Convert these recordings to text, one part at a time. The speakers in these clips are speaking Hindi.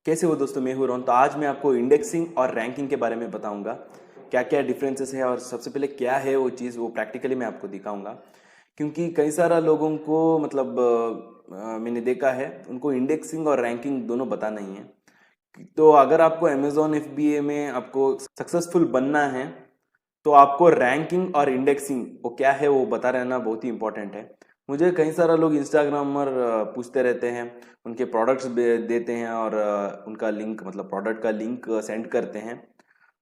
कैसे हो दोस्तों, मैं हूं रोहन। तो आज मैं आपको इंडेक्सिंग और रैंकिंग के बारे में बताऊंगा, क्या क्या डिफरेंसेस है और सबसे पहले क्या है वो चीज़, वो प्रैक्टिकली मैं आपको दिखाऊंगा। क्योंकि कई सारा लोगों को मतलब मैंने देखा है उनको इंडेक्सिंग और रैंकिंग दोनों पता नहीं है। तो अगर आपको अमेजोन एफबीए में आपको सक्सेसफुल बनना है तो आपको रैंकिंग और इंडेक्सिंग वो क्या है वो बता रहना बहुत ही इंपॉर्टेंट है। मुझे कई सारा लोग इंस्टाग्राम पर पूछते रहते हैं, उनके प्रोडक्ट्स देते हैं और उनका लिंक मतलब प्रोडक्ट का लिंक सेंड करते हैं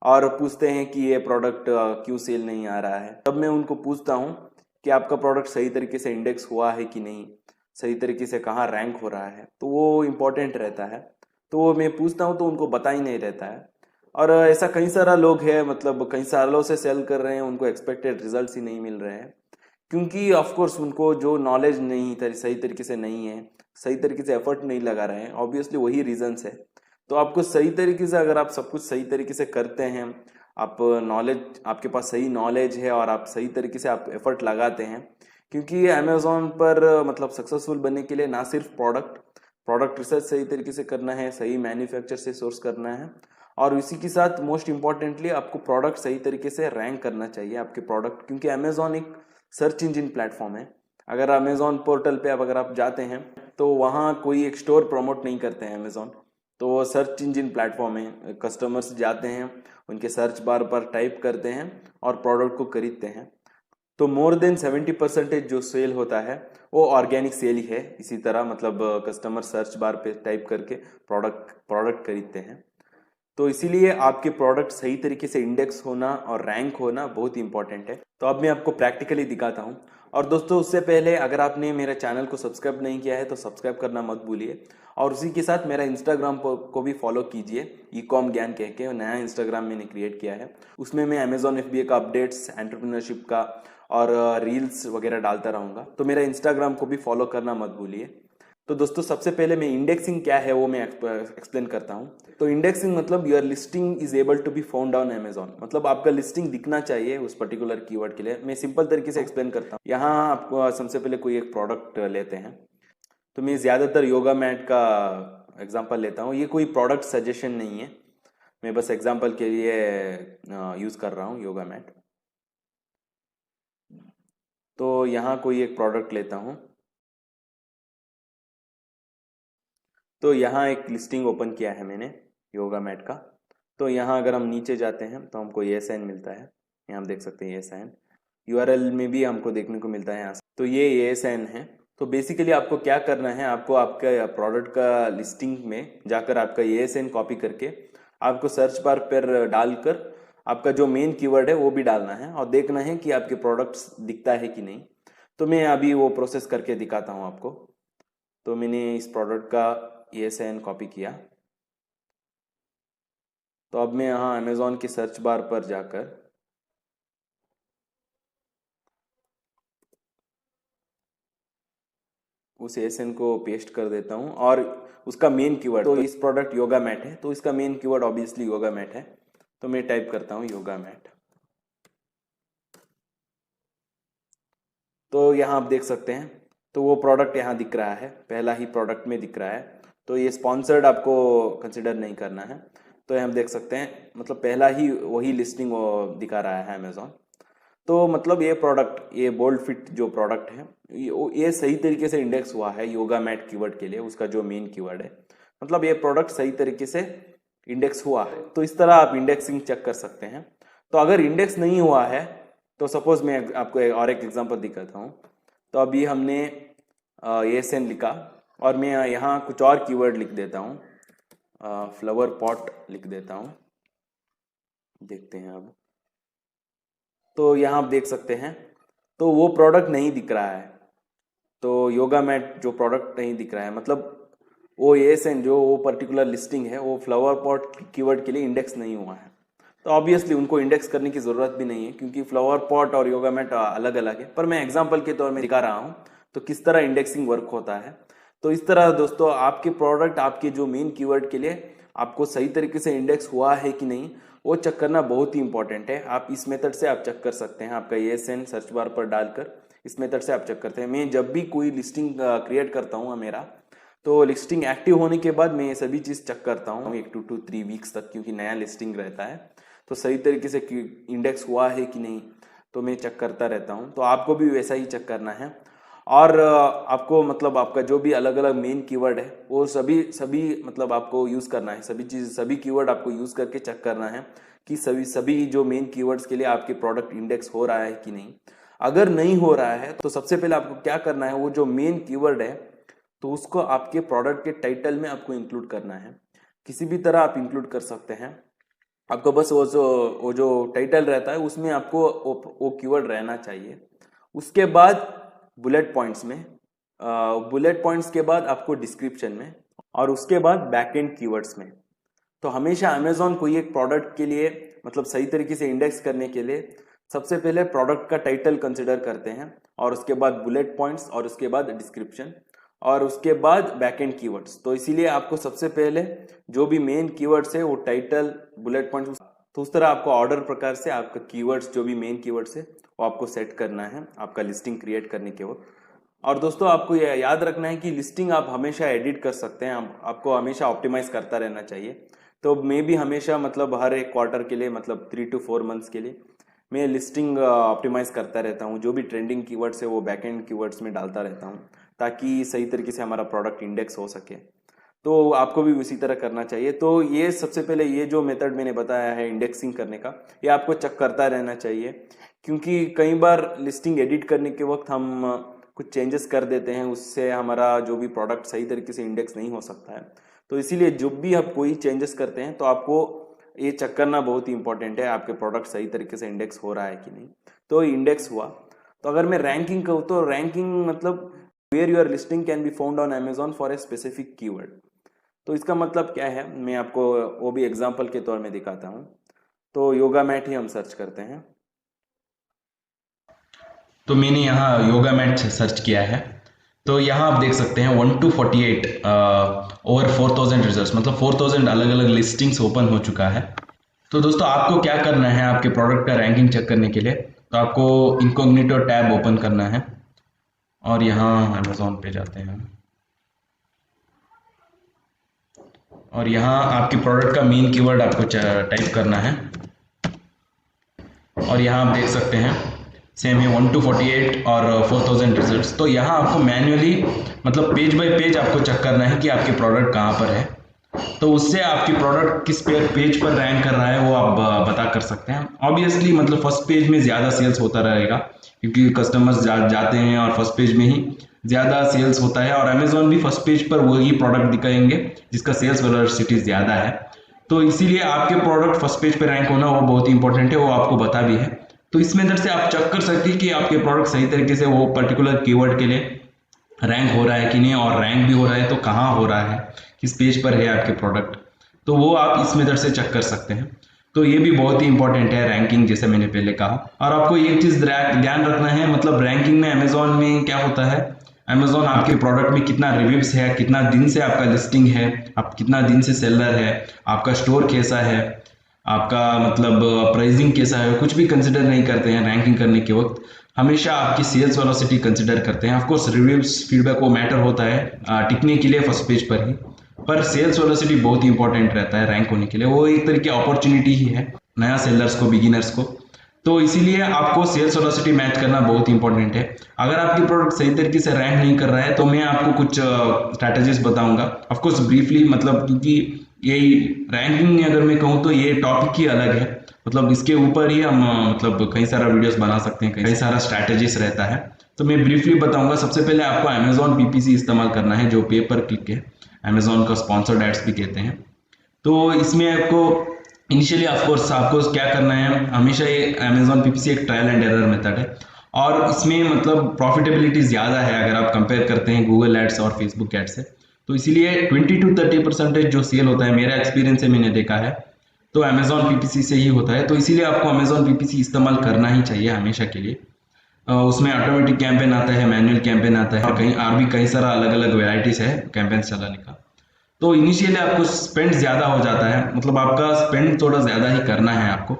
और पूछते हैं कि ये प्रोडक्ट क्यों सेल नहीं आ रहा है। तब मैं उनको पूछता हूँ कि आपका प्रोडक्ट सही तरीके से इंडेक्स हुआ है कि नहीं, सही तरीके से कहाँ रैंक हो रहा है, तो वो इम्पोर्टेंट रहता है। तो वो मैं पूछता हूँ तो उनको पता ही नहीं रहता है। और ऐसा कई सारा लोग हैं, मतलब कई सालों से सेल कर रहे हैं, उनको एक्सपेक्टेड रिजल्ट्स ही नहीं मिल रहे हैं। क्योंकि ऑफ कोर्स उनको जो नॉलेज नहीं सही तरीके से नहीं है, सही तरीके से एफर्ट नहीं लगा रहे हैं, ऑब्वियसली वही रीजंस है। तो आपको सही तरीके से, अगर आप सब कुछ सही तरीके से करते हैं, आप नॉलेज, आपके पास सही नॉलेज है और आप सही तरीके से आप एफर्ट लगाते हैं। क्योंकि अमेजोन पर मतलब सक्सेसफुल बनने के लिए ना सिर्फ प्रोडक्ट रिसर्च सही तरीके से करना है, सही मैन्युफैक्चर से सोर्स करना है, और इसी के साथ मोस्ट इंपॉर्टेंटली आपको प्रोडक्ट सही तरीके से रैंक करना चाहिए आपके प्रोडक्ट। क्योंकि अमेजोन एक सर्च इंजन प्लेटफॉर्म है। अगर अमेजोन पोर्टल पे अगर आप जाते हैं तो वहाँ कोई एक स्टोर प्रमोट नहीं करते हैं अमेजोन। तो वो सर्च इंजन प्लेटफॉर्म है, कस्टमर्स जाते हैं, उनके सर्च बार पर टाइप करते हैं और प्रोडक्ट को खरीदते हैं। तो मोर देन 70% जो सेल होता है वो ऑर्गेनिक सेल ही है। इसी तरह मतलब कस्टमर सर्च बार पे टाइप करके प्रोडक्ट खरीदते हैं। तो इसीलिए आपके प्रोडक्ट सही तरीके से इंडेक्स होना और रैंक होना बहुत इंपॉर्टेंट है। तो अब मैं आपको प्रैक्टिकली दिखाता हूँ। और दोस्तों, उससे पहले अगर आपने मेरे चैनल को सब्सक्राइब नहीं किया है तो सब्सक्राइब करना मत भूलिए। और उसी के साथ मेरा इंस्टाग्राम को भी फॉलो कीजिए, ई कॉम ज्ञान कह के नया इंस्टाग्राम मैंने क्रिएट किया है। उसमें मैं अमेजॉन एफबीए का अपडेट्स, एंटरप्रेन्योरशिप का और रील्स वगैरह डालता रहूँगा। तो मेरा इंस्टाग्राम को भी फॉलो करना मत भूलिए। तो दोस्तों, सबसे पहले मैं इंडेक्सिंग क्या है वो मैं एक्सप्लेन करता हूँ। तो इंडेक्सिंग मतलब your listing is able to be found on Amazon, मतलब आपका लिस्टिंग दिखना चाहिए उस पर्टिकुलर कीवर्ड के लिए। मैं सिंपल तरीके से एक्सप्लेन करता हूँ। यहाँ आपको सबसे पहले कोई एक प्रोडक्ट लेते हैं। तो मैं ज़्यादातर योगा मैट का एग्जांपल लेता हूँ। ये कोई प्रोडक्ट सजेशन नहीं है, मैं बस एग्जांपल के लिए यूज़ कर रहा हूँ योगा मैट। तो यहाँ कोई एक प्रोडक्ट लेता हूँ। तो यहाँ एक लिस्टिंग ओपन किया है मैंने योगा मैट का। तो यहाँ अगर हम नीचे जाते हैं तो हमको ये साइन मिलता है। यहाँ हम देख सकते हैं ये साइन, यूआरएल में भी हमको देखने को मिलता है यहाँ से। तो ये साइन है। तो बेसिकली आपको क्या करना है, आपको आपका प्रोडक्ट का लिस्टिंग में जाकर आपका ये साइन कॉपी करके आपको सर्च बार पर डालकर आपका जो मेन कीवर्ड है वो भी डालना है और देखना है कि आपके प्रोडक्ट्स दिखता है कि नहीं। तो मैं अभी वो प्रोसेस करके दिखाता हूँ आपको। तो मैंने इस प्रोडक्ट का ESN कॉपी किया। तो अब मैं यहाँ अमेजोन के सर्च बार पर जाकर उस ESN को पेस्ट कर देता हूँ और उसका मेन कीवर्ड, तो इस प्रोडक्ट योगा मैट है तो इसका main keyword obviously yoga mat है। तो मैं टाइप करता हूँ योगा मैट। तो यहाँ आप देख सकते हैं, तो वो प्रोडक्ट यहाँ दिख रहा है, पहला ही प्रोडक्ट में दिख रहा है। तो ये स्पॉन्सर्ड आपको कंसिडर नहीं करना है। तो हम देख सकते हैं मतलब पहला ही वही लिस्टिंग वो दिखा रहा है अमेजोन। तो मतलब ये प्रोडक्ट, ये बोल्ड फिट जो प्रोडक्ट है, ये सही तरीके से इंडेक्स हुआ है योगा मैट कीवर्ड के लिए, उसका जो मेन कीवर्ड है। मतलब ये प्रोडक्ट सही तरीके से इंडेक्स हुआ है। तो इस तरह आप इंडेक्सिंग चेक कर सकते हैं। तो अगर इंडेक्स नहीं हुआ है तो सपोज मैं आपको और एक एग्जांपल दिखाता हूँ। तो अभी हमने ASN लिखा और मैं यहाँ कुछ और कीवर्ड लिख देता हूँ, फ्लावर पॉट लिख देता हूँ। देखते हैं अब। तो यहाँ आप देख सकते हैं, तो वो प्रोडक्ट नहीं दिख रहा है। तो योगा मैट जो प्रोडक्ट नहीं दिख रहा है, मतलब वो ASN जो वो पर्टिकुलर लिस्टिंग है वो फ्लावर पॉट कीवर्ड के लिए इंडेक्स नहीं हुआ है। तो ऑब्वियसली उनको इंडेक्स करने की ज़रूरत भी नहीं है क्योंकि फ्लावर पॉट और योगा मैट अलग अलग है। पर मैं एग्जांपल के तौर में दिखा रहा हूँ तो किस तरह इंडेक्सिंग वर्क होता है। तो इस तरह दोस्तों, आपके प्रोडक्ट आपके जो मेन कीवर्ड के लिए आपको सही तरीके से इंडेक्स हुआ है कि नहीं वो चेक करना बहुत ही इंपॉर्टेंट है। आप इस मेथड से आप चेक कर सकते हैं, आपका ASN सर्च बार पर डालकर इस मेथड से आप चेक करते हैं। मैं जब भी कोई लिस्टिंग क्रिएट करता हूँ मेरा, तो लिस्टिंग एक्टिव होने के बाद मैं ये सभी चीज़ चेक करता हूँ 1 to 3 वीक्स तक, क्योंकि नया लिस्टिंग रहता है तो सही तरीके से इंडेक्स हुआ है कि नहीं तो मैं चेक करता रहता हूँ। तो आपको भी वैसा ही चेक करना है। और आपको मतलब आपका जो भी अलग अलग मेन कीवर्ड है वो सभी मतलब आपको यूज़ करना है। सभी कीवर्ड आपको यूज़ करके चेक करना है कि सभी जो मेन कीवर्ड्स के लिए आपके प्रोडक्ट इंडेक्स हो रहा है कि नहीं। अगर नहीं हो रहा है तो सबसे पहले आपको क्या करना है, वो जो मेन कीवर्ड है तो उसको आपके प्रोडक्ट के टाइटल में आपको इंक्लूड करना है। किसी भी तरह आप इंक्लूड कर सकते हैं। आपको बस वो जो टाइटल रहता है उसमें आपको वो कीवर्ड रहना चाहिए। उसके बाद बुलेट पॉइंट्स में, बुलेट पॉइंट्स के बाद आपको डिस्क्रिप्शन में, और उसके बाद बैकएंड कीवर्ड्स में। तो हमेशा अमेजोन कोई एक प्रोडक्ट के लिए मतलब सही तरीके से इंडेक्स करने के लिए सबसे पहले प्रोडक्ट का टाइटल कंसिडर करते हैं, और उसके बाद बुलेट पॉइंट्स, और उसके बाद डिस्क्रिप्शन, और उसके बाद बैकएंड कीवर्ड्स। तो इसीलिए आपको सबसे पहले जो भी मेन कीवर्ड्स है वो टाइटल, बुलेट पॉइंट्स, तो उस तरह आपको ऑर्डर प्रकार से आपका कीवर्ड्स जो भी मेन कीवर्ड्स है वो आपको सेट करना है आपका लिस्टिंग क्रिएट करने के वक्त। और दोस्तों आपको ये याद रखना है कि लिस्टिंग आप हमेशा एडिट कर सकते हैं, आपको हमेशा ऑप्टिमाइज करता रहना चाहिए। तो मैं भी हमेशा मतलब हर एक क्वार्टर के लिए मतलब 3 to 4 मंथ्स के लिए मैं लिस्टिंग ऑप्टिमाइज करता रहता हूँ। जो भी ट्रेंडिंग कीवर्ड्स है वो बैकएंड कीवर्ड्स में डालता रहता हूँ ताकि सही तरीके से हमारा प्रोडक्ट इंडेक्स हो सके। तो आपको भी उसी तरह करना चाहिए। तो ये सबसे पहले ये जो मेथड मैंने बताया है इंडेक्सिंग करने का, ये आपको चेक करता रहना चाहिए, क्योंकि कई बार लिस्टिंग एडिट करने के वक्त हम कुछ चेंजेस कर देते हैं, उससे हमारा जो भी प्रोडक्ट सही तरीके से इंडेक्स नहीं हो सकता है। तो इसीलिए जब भी आप कोई चेंजेस करते हैं तो आपको ये चेक करना बहुत ही इंपॉर्टेंट है आपके प्रोडक्ट सही तरीके से इंडेक्स हो रहा है कि नहीं। तो इंडेक्स हुआ। तो अगर मैं रैंकिंग कहूँ तो रैंकिंग मतलब where your listing can be found on Amazon for a specific keyword. तो इसका मतलब क्या है, मैं आपको वो भी एग्जांपल के तौर में दिखाता हूँ। तो योगा मैट ही हम सर्च करते हैं। तो मैंने यहाँ योगा मैट सर्च किया है, तो यहाँ आप देख सकते हैं 1 to 48 ओवर 4000 रिजल्ट्स, मतलब 4000 अलग अलग लिस्टिंग्स ओपन हो चुका है। तो दोस्तों आपको क्या करना है आपके प्रोडक्ट का रैंकिंग चेक करने के लिए, तो आपको इनकॉग्निटो टैब ओपन करना है और यहाँ अमेजोन पे जाते हैं और यहाँ आपके प्रोडक्ट का मेन कीवर्ड आपको टाइप करना है और यहाँ आप देख सकते हैं सेम है 1 to 48 और 4000 रिजल्ट्स। तो यहाँ आपको मैन्युअली मतलब पेज बाय पेज आपको चेक करना है कि आपके प्रोडक्ट कहाँ पर है, तो उससे आपकी प्रोडक्ट किस पेज पर रैंक कर रहा है वो आप पता कर सकते हैं। ऑब्वियसली मतलब फर्स्ट पेज में ज़्यादा सेल्स होता रहेगा क्योंकि कस्टमर्स जाते हैं और फर्स्ट पेज में ही ज़्यादा सेल्स होता है, और अमेजोन भी फर्स्ट पेज पर वही प्रोडक्ट दिखाएंगे जिसका सेल्स वेलोसिटी ज़्यादा है। तो इसीलिए आपके प्रोडक्ट फर्स्ट पेज पर रैंक होना वो बहुत ही इंपॉर्टेंट है, वो आपको बता भी है। तो इस मेथड से आप चेक कर सकते हैं कि आपके प्रोडक्ट सही तरीके से वो पर्टिकुलर कीवर्ड के लिए रैंक हो रहा है कि नहीं, और रैंक भी हो रहा है तो कहाँ हो रहा है, किस पेज पर है आपके प्रोडक्ट, तो वो आप इस मेथड से चेक कर सकते हैं। तो ये भी बहुत ही इंपॉर्टेंट है रैंकिंग, जैसे मैंने पहले कहा। और आपको एक चीज़ ध्यान रखना है, मतलब रैंकिंग में अमेजोन में क्या होता है, अमेजोन आपके प्रोडक्ट में कितना रिव्यूज है, कितना दिन से आपका लिस्टिंग है, आप कितना दिन से सेलर है, आपका स्टोर कैसा है, आपका मतलब प्राइसिंग कैसा है, कुछ भी कंसिडर नहीं करते हैं रैंकिंग करने के वक्त। हमेशा आपकी सेल्स वेलोसिटी कंसिडर करते हैं। ऑफकोर्स रिव्यूज फीडबैक वो मैटर होता है टिकने के लिए फर्स्ट पेज पर ही, पर सेल्स वेलोसिटी बहुत ही इंपॉर्टेंट रहता है रैंक होने के लिए। वो एक तरीके अपॉर्चुनिटी ही है नया सेलर्स को, बिगिनर्स को। तो इसीलिए आपको सेल्स वेलोसिटी मैच करना बहुत इंपॉर्टेंट है। अगर आपकी प्रोडक्ट सही तरीके से रैंक नहीं कर रहा है तो मैं आपको कुछ स्ट्रैटेजीज बताऊंगा, ऑफकोर्स ब्रीफली, मतलब क्योंकि यही रैंकिंग अगर मैं कहूँ तो ये टॉपिक ही अलग है, मतलब इसके ऊपर ही हम मतलब कई सारा वीडियोस बना सकते हैं, कई सारा स्ट्रैटेजीज रहता है। तो मैं ब्रीफली बताऊंगा। सबसे पहले आपको अमेजोन पीपीसी इस्तेमाल करना है, जो पे पर क्लिक है, अमेजोन का स्पॉन्सर्ड एड्स भी कहते हैं। तो इसमें आपको इनिशियली ऑफकोर्स आपको क्या करना है, हमेशा ये अमेजोन पीपीसी एक ट्रायल एंड एरर मेथड है और इसमें मतलब प्रॉफिटेबिलिटी ज़्यादा है अगर आप कंपेयर करते हैं गूगल एड्स और फेसबुक एड्स से। तो इसीलिए 20 to 30% जो सेल होता है, मेरा एक्सपीरियंस से मैंने देखा है, तो अमेजोन पीपीसी से ही होता है। तो इसीलिए आपको अमेजोन पीपीसी इस्तेमाल करना ही चाहिए हमेशा के लिए। उसमें ऑटोमेटिक कैंपेन आता है, मैनुअल कैंपेन आता है, और भी कई सारा अलग अलग वेराइटीज है कैंपेन चलाने का। तो इनिशियली आपको स्पेंड ज़्यादा हो जाता है, मतलब आपका स्पेंड थोड़ा ज़्यादा ही करना है आपको,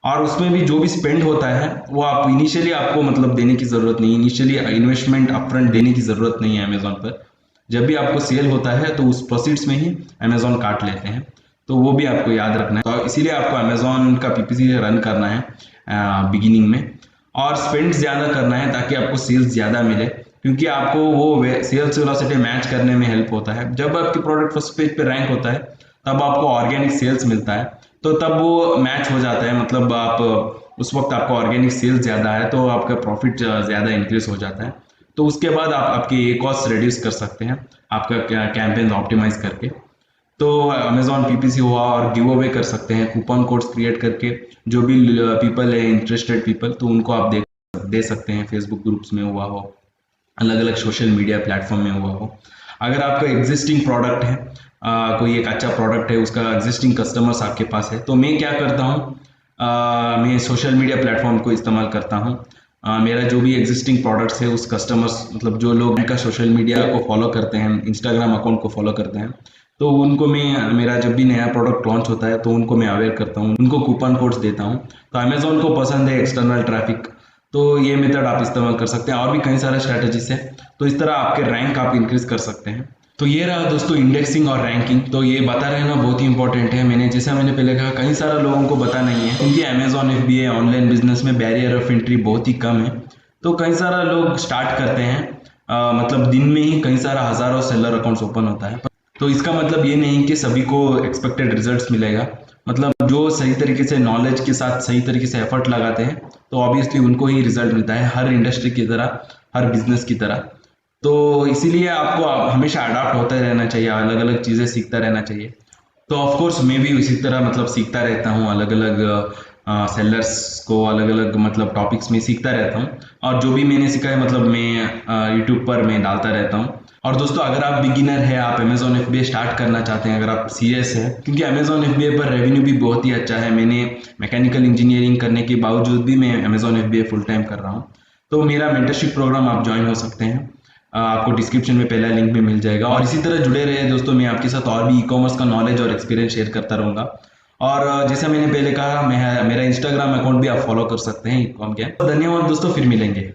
और उसमें भी जो भी स्पेंड होता है वो आप इनिशियली आपको मतलब देने की ज़रूरत नहीं, इनिशियली इन्वेस्टमेंट अपफ्रंट देने की ज़रूरत नहीं है अमेजोन पर। जब भी आपको सेल होता है तो उस प्रोसीड्स में ही अमेजोन काट लेते हैं, तो वो भी आपको याद रखना है। तो इसीलिए आपको अमेजोन का पीपीसी रन करना है बिगिनिंग में, और स्पेंड ज़्यादा करना है ताकि आपको सेल्स ज़्यादा मिले, क्योंकि आपको वो सेल्स वेलोसिटी मैच करने में हेल्प होता है। जब आपकी प्रोडक्ट फर्स्ट पेज पे रैंक होता है तब आपको ऑर्गेनिक सेल्स मिलता है, तो तब वो मैच हो जाता है, मतलब आप उस वक्त आपको ऑर्गेनिक सेल्स ज़्यादा है तो आपका प्रॉफिट ज़्यादा इंक्रीज हो जाता है। तो उसके बाद आप आपके ये कॉस्ट रिड्यूस कर सकते हैं आपका कैंपेन ऑप्टिमाइज करके। तो अमेजॉन पीपीसी हुआ, और गिव अवे कर सकते हैं कूपन कोड्स क्रिएट करके, जो भी पीपल है इंटरेस्टेड पीपल, तो उनको आप दे सकते हैं। फेसबुक ग्रुप्स में हुआ हो, अलग अलग सोशल मीडिया प्लेटफॉर्म में हुआ हो। अगर आपका एग्जिस्टिंग प्रोडक्ट है, कोई एक अच्छा प्रोडक्ट है, उसका एग्जिस्टिंग कस्टमर्स आपके पास है, तो मैं क्या करता हूँ, मैं सोशल मीडिया प्लेटफॉर्म को इस्तेमाल करता हूँ। मेरा जो भी एग्जिस्टिंग प्रोडक्ट्स है उस कस्टमर्स, मतलब जो लोग उनका सोशल मीडिया को फॉलो करते हैं, इंस्टाग्राम अकाउंट को फॉलो करते हैं, तो उनको मैं, मेरा जब भी नया प्रोडक्ट लॉन्च होता है तो उनको मैं अवेयर करता हूँ, उनको कूपन कोड्स देता हूँ। तो अमेजोन को पसंद है एक्सटर्नल ट्रैफिक, तो ये मेथड आप इस्तेमाल कर सकते हैं, और भी कई सारे स्ट्रैटेजीज है। तो इस तरह आपके रैंक आप इंक्रीज कर सकते हैं। तो ये रहा दोस्तों इंडेक्सिंग और रैंकिंग। तो ये बता रहना बहुत ही इंपॉर्टेंट है। मैंने पहले कहा, कई सारे लोगों को पता नहीं है, क्योंकि अमेजोन FBA ऑनलाइन बिजनेस में बैरियर ऑफ एंट्री बहुत ही कम है। तो कई सारा लोग स्टार्ट करते हैं, मतलब दिन में ही कई सारा हजारों सेलर अकाउंट्स ओपन होता है। तो इसका मतलब ये नहीं कि सभी को एक्सपेक्टेड रिजल्ट्स मिलेगा, मतलब जो सही तरीके से नॉलेज के साथ सही तरीके से एफर्ट लगाते हैं तो ऑब्वियसली उनको ही रिजल्ट मिलता है, हर इंडस्ट्री की तरह, हर बिजनेस की तरह। तो इसीलिए आपको हमेशा अडाप्ट होते रहना चाहिए, अलग अलग चीज़ें सीखता रहना चाहिए। तो ऑफ कोर्स मैं भी इसी तरह मतलब सीखता रहता हूँ, अलग अलग सेलर्स को अलग अलग मतलब टॉपिक्स में सीखता रहता हूँ, और जो भी मैंने सीखा है मतलब मैं यूट्यूब पर मैं डालता रहता हूँ। और दोस्तों अगर आप बिगिनर है, आप अमेजोन FBA स्टार्ट करना चाहते हैं, अगर आप सीरियस है, क्योंकि अमेजोन FBA पर रेवेन्यू भी बहुत ही अच्छा है। मैंने मैकेनिकल इंजीनियरिंग करने के बावजूद भी मैं अमेजोन FBA फुल टाइम कर रहा हूँ। तो मेरा मेंटरशिप प्रोग्राम आप ज्वाइन हो सकते हैं, आपको डिस्क्रिप्शन में पहला लिंक में मिल जाएगा। और इसी तरह जुड़े रहे दोस्तों, मैं आपके साथ और भी ई-कॉमर्स का नॉलेज और एक्सपीरियंस शेयर करता रहूँगा। और जैसा मैंने पहले कहा, मेरा इंस्टाग्राम अकाउंट भी आप फॉलो कर सकते हैं, ई-कॉम के। धन्यवाद दोस्तों, फिर मिलेंगे।